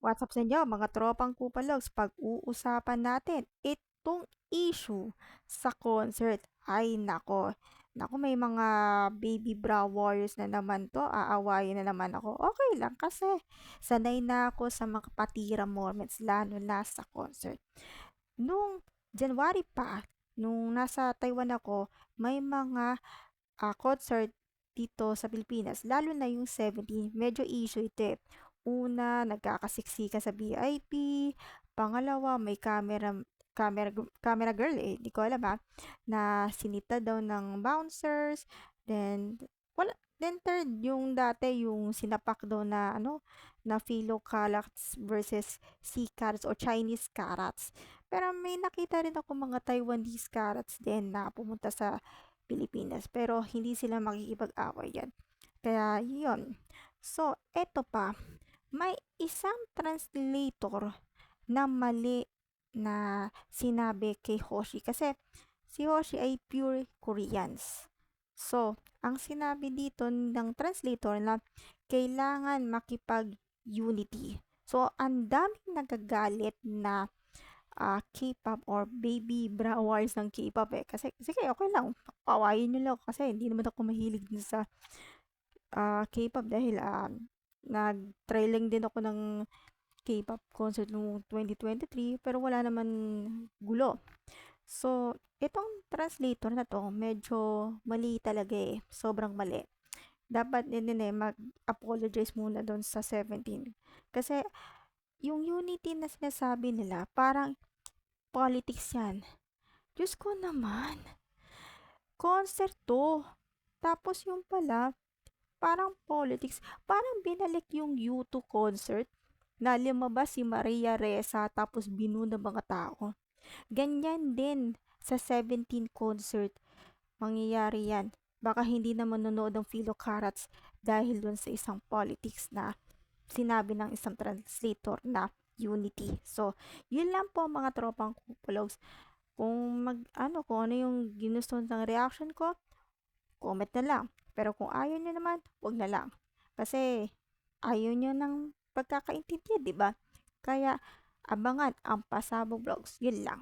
What's up sa inyo mga tropang kupalogs? Pag-uusapan natin itong issue sa concert. Ay nako, nako may mga baby bra warriors na naman to. Aawayin na naman ako. Okay lang kasi sanay na ako sa mga patira moments lalo na sa concert. Nung January pa, nung nasa Taiwan ako, may mga concert dito sa Pilipinas, lalo na yung 17, medyo issue ito eh. Una, nagkakasiksika sa VIP. Pangalawa, may camera girl eh, di ko alam na sinita daw ng bouncers. Then, wala, then third, yung dati, yung sinapak daw na, na Philo Carats versus Sea Carrots or Chinese Carrots. Pero may nakita rin ako mga Taiwanese Carrots din na pumunta sa Pilipinas. Pero hindi sila makikipag-away yan. Kaya yun. So, eto pa. May isang translator na mali na sinabi kay Hoshi. Kasi si Hoshi ay pure Koreans. So, ang sinabi dito ng translator na kailangan makipag-unity. So, ang daming nagagalit na K-pop or baby bra wars ng K-pop eh. Kasi, sige, okay lang. Pawayin nyo lang ako kasi hindi naman ako mahilig din sa K-pop dahil nag-trailing din ako ng K-pop concert noong 2023 pero wala naman gulo. So, itong translator na to, medyo mali talaga eh. Sobrang mali. Dapat din eh, mag-apologize muna doon sa 17. Kasi, yung unity na sinasabi nila, parang politics yan. Diyos ko naman. Concert to. Tapos yung pala, parang politics. Parang binalik yung U2 concert na lumabas si Maria Ressa tapos binuna mga tao. Ganyan din sa 17 concert. Mangyayari yan. Baka hindi na manonood ng Philo Carats dahil dun sa isang politics na sinabi ng isang translator na unity. So, yun lang po mga tropang kupalogs. Kung ano yung ginusto ng reaction ko, comment na lang. Pero kung ayaw nyo naman, wag na lang. Kasi, ayaw nyo ng pagkakaintindi, di ba? Kaya, abangan ang Pasabog Vlogs. Yun lang.